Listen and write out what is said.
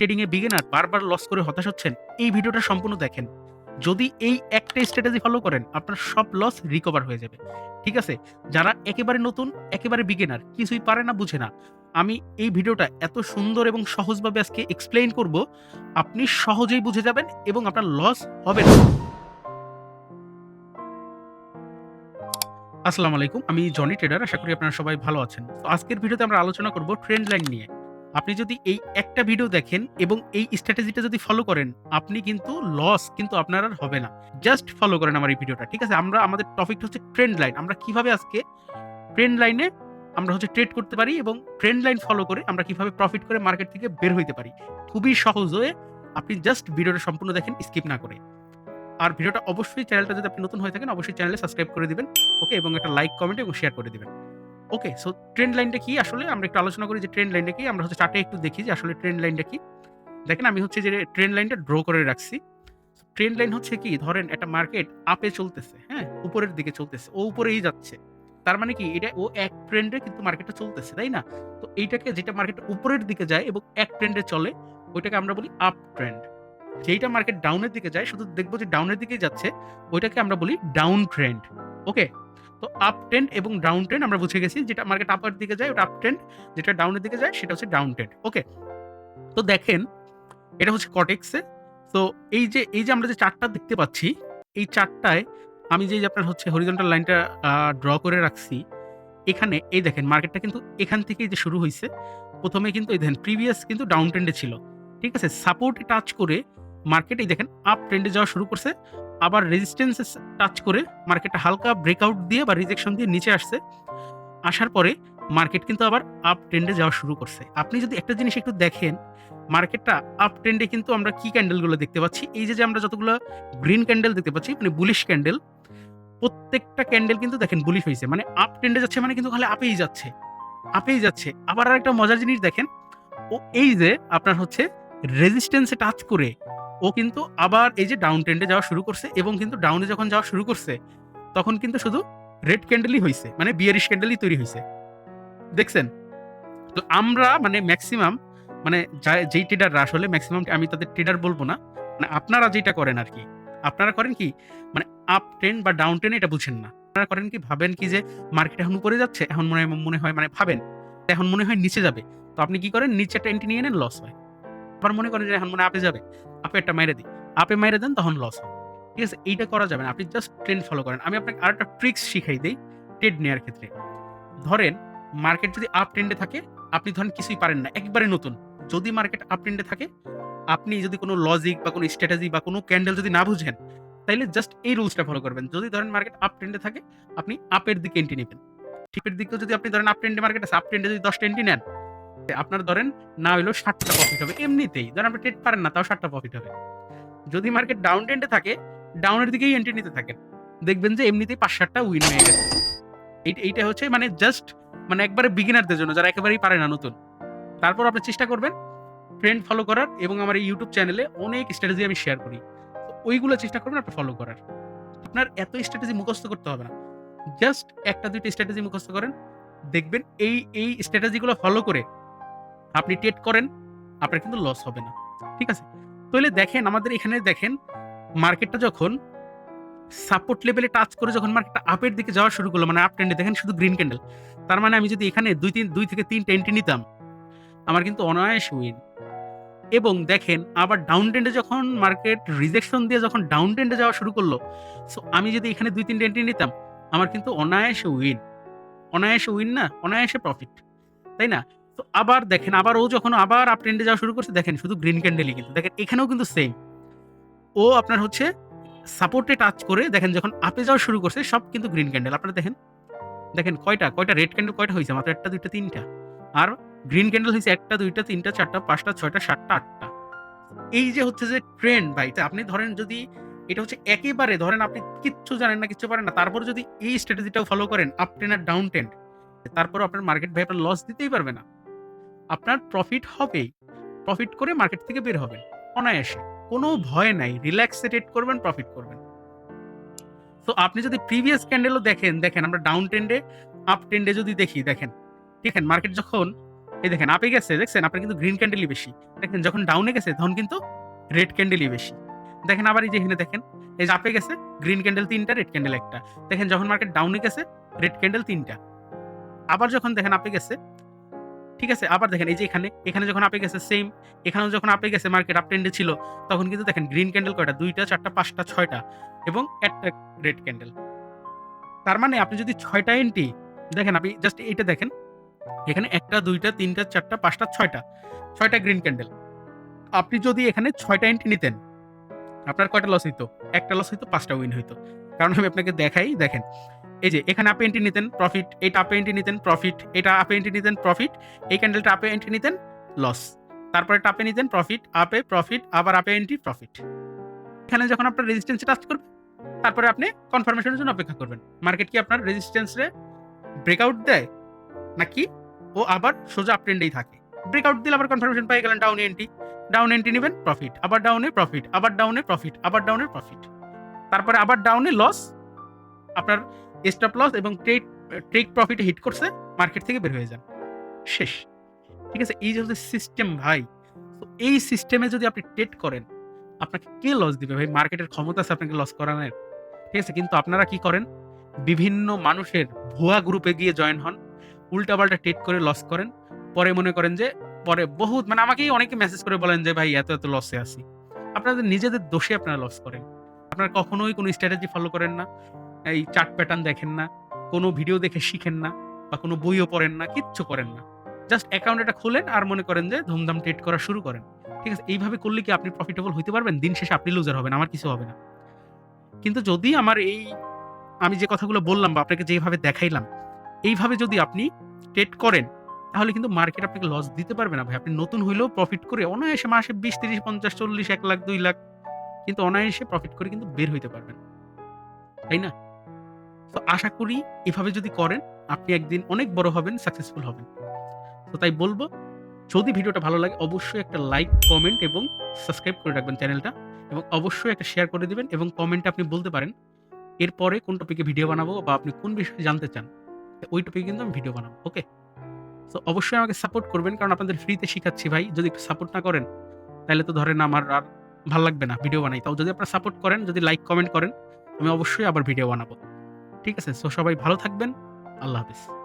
ট্রেডিংয়ে beginner বারবার loss করে হতাশ হচ্ছেন, এই ভিডিওটা সম্পূর্ণ দেখেন। যদি এই একটা স্ট্র্যাটেজি ফলো করেন, আপনার সব লস রিকভার হয়ে যাবে। ঠিক আছে? যারা একেবারে নতুন, একেবারে বিগিনার, কিছুই পারে না, বুঝে না, আমি এই ভিডিওটা এত সুন্দর এবং সহজভাবে আজকে এক্সপ্লেইন করব, আপনি সহজেই বুঝে যাবেন এবং আপনার লস হবে না। আসসালামু আলাইকুম। আমি জনি ট্রেডার। আশা করি আপনারা সবাই ভালো আছেন। তো আজকের ভিডিওতে আমরা আলোচনা করব ট্রেন্ড লাইন নিয়ে। আপনি যদি এই একটা ভিডিও দেখেন এবং এই স্ট্র্যাটেজিটা যদি ফলো করেন, আপনি কিন্তু লস কিন্তু আপনার আর হবে না। জাস্ট ফলো করেন আমার এই ভিডিওটা। ঠিক আছে? আমাদের টপিকটা হচ্ছে ট্রেন্ড লাইন। আমরা কিভাবে আজকে ট্রেন্ড লাইনে আমরা ট্রেড করতে পারি এবং ট্রেন্ড লাইন ফলো করে আমরা কিভাবে প্রফিট করে মার্কেট থেকে বের হইতে পারি। খুবই সহজ হয়ে আপনি জাস্ট ভিডিওটা সম্পূর্ণ দেখেন, স্কিপ না করে। আর ভিডিওটা অবশ্যই, চ্যানেলটা যদি আপনি নতুন হয়ে থাকেন, অবশ্যই চ্যানেলে সাবস্ক্রাইব করে দিবেন। ওকে? এবং একটা লাইক, কমেন্ট এবং শেয়ার করে দিবেন। ওকে? সো ট্রেন্ড লাইনটা কি আসলে আমরা একটু আলোচনা করি যে ট্রেন্ড লাইনটা কি? আমরা চার্টে একটু দেখি যে আসলে ট্রেন্ড লাইনটা কি? দেখেন, আমি যে ট্রেন্ড লাইনটা ড্র করে রাখছি। ট্রেন্ড লাইন হচ্ছে কি? ধরেন একটা মার্কেট আপে চলতেছে, হ্যাঁ? উপরের দিকে চলতেছে। ও উপরেই যাচ্ছে। তার মানে কি? এটা ও এক ট্রেন্ডে কিন্তু মার্কেটটা চলতেছে, তাই না? তো এইটাকে, যেটা মার্কেট উপরের দিকে যায় এবং এক ট্রেন্ডে চলে, ওইটাকে আমরা বলি আপ ট্রেন্ড। যেইটা মার্কেট ডাউনের দিকে যায়, শুধু দেখব যে ডাউনের দিকেই যাচ্ছে, ওইটাকে আমরা বলি ডাউন ট্রেন্ড। ওকে? তো আপ ট্রেন্ড এবং ডাউন ট্রেন্ড আমরা বুঝে গেছি। যেটা মার্কেট আপার দিকে যায় ওটা আপ ট্রেন্ড, যেটা ডাউনের দিকে যায় সেটা হচ্ছে ডাউন ট্রেন্ড। ওকে? তো দেখেন, এটা হচ্ছে কটেক্সে। তো এই যে আমরা যে চার্টটা দেখতে পাচ্ছি, এই চার্টটায় আমি যে আপনার হরিজন্টাল লাইনটা ড্র করে রাখছি, এখানে এই দেখেন মার্কেটটা কিন্তু এখান থেকেই যে শুরু হইছে। ১ম এ কিন্তু এই দেখেন প্রিভিয়াস কিন্তু ডাউন ট্রেন্ডে ছিল। ঠিক আছে? সাপোর্টে টাচ করে মার্কেট এই দেখেন আপ ট্রেন্ডে যাওয়া শুরু করছে। আবার রেজিস্ট্যান্স এ টাচ করে মার্কেটটা হালকা ব্রেকআউট দিয়ে বা রিজেকশন দিয়ে নিচে আসছে। আসার পরে মার্কেট কিন্তু আবার আপ ট্রেন্ডে যাওয়া শুরু করছে। আপনি যদি একটা জিনিস একটু দেখেন, মার্কেটটা আপ ট্রেন্ডে কিন্তু আমরা কি ক্যান্ডেলগুলো দেখতে পাচ্ছি? এই যে আমরা যতগুলো গ্রিন ক্যান্ডেল দেখতে পাচ্ছি, মানে বুলিশ ক্যান্ডেল, প্রত্যেকটা ক্যান্ডেল কিন্তু দেখেন বুলিশ হইছে। মানে আপ ট্রেন্ডে যাচ্ছে, মানে কিন্তু খালি আপেই যাচ্ছে, আপেই যাচ্ছে। আবার আরেকটা মজার জিনিস দেখেন, ও এই যে আপনার রেজিস্ট্যান্স এ টাচ করে ও কিন্তু আবার এই যে ডাউন ট্রেন্ডে যাওয়া শুরু করছে এবং কিন্তু ডাউনে যখন যাওয়া শুরু করছে, তখন কিন্তু শুধু রেড ক্যান্ডেলই হইছে। মানে বিয়ারিশ ক্যান্ডেলই তৈরি হইছে। দেখছেন? তো আমরা মানে মেক্সিমাম, মানে যেই ট্রেডাররা আসলে মেক্সিমাম, আমি তাদের ট্রেডার বলব না। মানে আপনারা যেটা করেন আরকি। আপনারা করেন কি? মানে আপ ট্রেন্ড বা ডাউন ট্রেন্ড এটা বুঝেন না। আপনারা করেন কি? ভাবেন কি যে মার্কেট এখন উপরে যাচ্ছে, এখন মনে হয় মানে ভাবেন, এখন মনে হয় নিচে যাবে। তো আপনি কি করেন? নিচে একটা এন্ট্রি নিয়ে নেন, লস হয়। আবার মনে করেন যে এখন মনে হয় আপে যাবে। আপে একটা মাইরে দিই। আপে মাইরে দেন, তখন লস হয়। ঠিক আছে? এইটা করা যাবে না। আপনি জাস্ট ট্রেন্ড ফলো করেন। আমি আপনাকে আরেকটা ট্রিকস শিখাই দেই ট্রেড নেয়ার ক্ষেত্রে। ধরেন মার্কেট যদি আপ ট্রেন্ডে থাকে, আপনি ধরেন কিছুই পারেন না, একেবারে নতুন। যদি মার্কেট আপ ট্রেন্ডে থাকে, আপনি যদি কোনো লজিক বা কোনো স্ট্র্যাটেজি বা কোনো ক্যান্ডেল যদি না বুঝেন, তাইলে জাস্ট এই রুলসটা ফলো করবেন। যদি ধরেন মার্কেট আপ ট্রেন্ডে থাকে, আপনি আপের দিকে এন্ট্রি নিবেন। টিপের দিকেও যদি আপনি ধরেন আপ ট্রেন্ডে মার্কেট আছে, আপ ট্রেন্ডে যদি ১০ টা এন্ট্রি নেন, আপনার ধরেন না হইলেও ৬০ টা প্রফিট হবে এমনিতেই। ধরেন আপনি ট্রেড পারেন না, তাও ৬০ টা প্রফিট হবে। যদি মার্কেট ডাউন ট্রেন্ডে থাকে, ডাউনের দিকেই এন্ট্রি নিতে থাকেন। দেখবেন যে এমনিতেই ৫-৭ টা উইন হয়ে গেছে। এইটা মানে জাস্ট, মানে একবারে বিগিনারদের জন্য, যারা একেবারেই পারে না, নতুন। তারপর আপনি চেষ্টা করবেন ট্রেন্ড ফলো করার, এবং আমার এই YouTube চ্যানেলে অনেক স্ট্র্যাটেজি আমি শেয়ার করি। তো ওইগুলো চেষ্টা করবেন আপনি ফলো করার। আপনার এত স্ট্র্যাটেজি মুখস্থ করতে হবে না। জাস্ট ১ টা ২ টা স্ট্র্যাটেজি মুখস্থ করেন। দেখবেন এই স্ট্র্যাটেজি গুলো ফলো করে আপনি ট্রেড করেন, আপনার কিন্তু লস হবে না। ঠিক আছে? তাহলে দেখেন, আমাদের এখানে দেখেন মার্কেটটা যখন সাপোর্ট লেভেলে টাচ করে যখন মার্কেটটা আপের দিকে যাওয়া শুরু করলো, মানে আপ ট্রেন্ডে, দেখেন শুধু গ্রিন ক্যান্ডেল। তার মানে আমি যদি এখানে ২ থেকে ৩ টা এন্ট্রি নিতাম, আমার কিন্তু অনায়াসে উইন। এবং দেখেন আবার ডাউন ট্রেন্ডে যখন মার্কেট রিজেকশন দিয়ে যখন ডাউন ট্রেন্ডে যাওয়া শুরু করলো, সো আমি যদি এখানে ২-৩ টা এন্ট্রি নিতাম, আমার কিন্তু অনায়াসে উইন। অনায়াসে উইন না? অনায়াসে প্রফিট। তাই না? তো আবার দেখেন, আবার ও যখন আবার আপ ট্রেন্ডে যাওয়া শুরু করছে, দেখেন শুধু গ্রিন ক্যান্ডেলই কিন্তু। দেখেন এখানেও কিন্তু সেইম। ও আপনার সাপোর্টে টাচ করে দেখেন যখন আপে যাওয়া শুরু করছে, সব কিন্তু গ্রিন ক্যান্ডেল। আপনারা দেখেন, দেখেন কয়টা রেড ক্যান্ডেল কয়টা হইছে? মাত্র ১ টা ২ টা ৩ টা। আর গ্রিন ক্যান্ডেল হইছে ১ টা ২ টা ৩ টা ৪ টা ৫ টা ৬ টা ৭ টা ৮ টা। এই যে যে ট্রেন্ড ভাই, তা আপনি ধরেন যদি এটা একেবারে ধরেন আপনি কিচ্ছু জানেন না, কিচ্ছু পারেন না। তারপরে যদি এই স্ট্র্যাটেজিটাও ফলো করেন, আপ ট্রেন্ড আর ডাউন ট্রেন্ড, তারপরেও আপনার মার্কেট ভাই আপনার লস দিতেই পারবে না। আপনার প্রফিট হবেই। প্রফিট করে মার্কেট থেকে বের হবেন অনায়াসে। কোনো ভয় নাই। রিল্যাক্সে ট্রেড করবেন, প্রফিট করবেন। তো আপনি যদি প্রিভিয়াস ক্যান্ডেলও দেখেন আমরা ডাউন ট্রেন্ডে, আপ ট্রেন্ডে যদি দেখি, দেখেন মার্কেট যখন এই দেখেন আপে গেছে, দেখছেন? আপনার কিন্তু গ্রিন ক্যান্ডেলই বেশি। দেখেন যখন ডাউনে গেছে তখন কিন্তু রেড ক্যান্ডেলই বেশি। দেখেন আবার এই যে এখানে দেখেন, এই যে আপে গেছে গ্রিন ক্যান্ডেল ৩ টা, রেড ক্যান্ডেল ১ টা। দেখেন যখন মার্কেট ডাউনে গেছে রেড ক্যান্ডেল ৩ টা। আবার যখন দেখেন আপে গেছে, ঠিক আছে? আবার দেখেন এই যে এখানে যখন আপে গেছে সেইম, এখানেও যখন আপে গেছে মার্কেট আপ ট্রেন্ডে ছিল, তখন কিন্তু দেখেন গ্রিন ক্যান্ডেল কয়টা? ২ টা, ৪ টা, ৫ টা, ৬ টা এবং ১ টা রেড ক্যান্ডেল। তার মানে আপনি যদি ৬ টা এন্ট্রি দেখেন, আপনি জাস্ট এইটা দেখেন। এখানে ১ টা, ২ টা, ৩ টা, ৪ টা, ৫ টা, ৬ টা। ৬ টা গ্রিন ক্যান্ডেল। আপনি যদি এখানে ৬ টা এন্ট্রি নিতেন, আপনার কয়টা লস হইতো? ১ টা লস হইতো, ৫ টা উইন হইতো। কারণ আমি আপনাকে দেখাই, দেখেন। এই যে এখানে আপে এন্ট্রি নিতেন প্রফিট, এইটা আপে এন্ট্রি নিতেন প্রফিট, এটা আপে এন্ট্রি নিতেন প্রফিট, এই ক্যান্ডেলটা আপে এন্ট্রি নিতেন লস। তারপরে এটা আপে নিতেন প্রফিট, আপে প্রফিট, আবার আপে এন্ট্রি প্রফিট। এখানে যখন আপনার রেজিস্ট্যান্স টাচ করবে, তারপরে আপনি কনফার্মেশনের জন্য অপেক্ষা করবেন। মার্কেট কি আপনার রেজিস্ট্যান্স রে ব্রেকআউট দেয়? নাকি ও আবার সোজা আপ ট্রেন্ডেই থাকে? ব্রেকআউট দিলে আবার কনফার্মেশন পেয়ে গেলেন ডাউন এন্ট্রি। ডাউন এন্ট্রি নিবেন প্রফিট, আবার ডাউনে প্রফিট, আবার ডাউনে প্রফিট, আবার ডাউনে প্রফিট। তারপরে আবার ডাউনে লস, আপনার স্টপ লস এবং টেক প্রফিটে হিট করছে, মার্কেট থেকে বের হয়ে যান। শেষ। ঠিক আছে? এই যে হচ্ছে সিস্টেম ভাই। তো এই সিস্টেমে যদি আপনি ট্রেড করেন, আপনাকে কে লস দিবে ভাই? মার্কেটের ক্ষমতা আছে আপনাকে লস করানোর। ঠিক আছে? কিন্তু আপনারা কি করেন? বিভিন্ন মানুষের ভুয়া গ্রুপে গিয়ে জয়েন হন। উল্টাপাল্টা ট্রেড করে লস করেন। পরে মনে করেন যে পরে বহুত মানে আমাকেই অনেকে মেসেজ করে বলেন যে, "ভাই এত লসে আছি।" আপনাদের নিজেদের দোষে আপনারা লস করেন। আপনারা কখনোই কোনো স্ট্র্যাটেজি ফলো করেন না। এই চার্ট প্যাটার্ন দেখেন না। কোনো ভিডিও দেখে শিখেন না বা কোনো বইও পড়েন না, কিচ্ছু করেন না। জাস্ট অ্যাকাউন্ট এটা খোলেন আর মনে করেন যে ধুমধাম ট্রেড করা শুরু করেন। ঠিক আছে? এইভাবে করলে কি আপনি প্রফিটেবল হইতে পারবেন? দিন শেষে আপনি লুজার হবেন, আমার কিছু হবে না। কিন্তু যদি আমার আমি যে কথাগুলো বললাম বা আপনাকে যেভাবে দেখাইলাম, এইভাবে যদি আপনি ট্রেড করেন, তাহলে কিন্তু মার্কেট আপনাকে লস দিতে পারবে না ভাই। আপনি নতুন হইলেও প্রফিট করে অনায়াসে মাসে ২০, ৩০, ৫০, ৪০, ১ লাখ, ২ লাখ কিন্তু অনায়াসে প্রফিট করে কিন্তু বের হইতে পারবেন। তাই না? তো আশা করি এভাবে যদি করেন, আপনি একদিন অনেক বড় হবেন, সাকসেসফুল হবেন। তো তাই বলব, যদি ভিডিওটা ভালো লাগে অবশ্যই একটা লাইক, কমেন্ট এবং সাবস্ক্রাইব করে রাখবেন চ্যানেলটা এবং অবশ্যই একটা শেয়ার করে দিবেন এবং কমেন্টে আপনি বলতে পারেন এরপরে কোন টপিকে ভিডিও বানাবো বা আপনি কোন বিষয়ে জানতে চান। ওই টপিকে কিন্তু আমি ভিডিও বানাবো। ওকে? সো অবশ্যই আমাকে সাপোর্ট করবেন কারণ আপনাদের ফ্রিতে শিখাচ্ছি ভাই। যদি একটু সাপোর্ট না করেন, তাইলে তো ধরেন আমার আর ভাল লাগবে না ভিডিও বানাই। তাও যদি আপনারা সাপোর্ট করেন, যদি লাইক, কমেন্ট করেন, আমি অবশ্যই আবার ভিডিও বানাবো। ঠিক আছে? সো সবাই ভালো থাকবেন। আল্লাহ হাফেজ।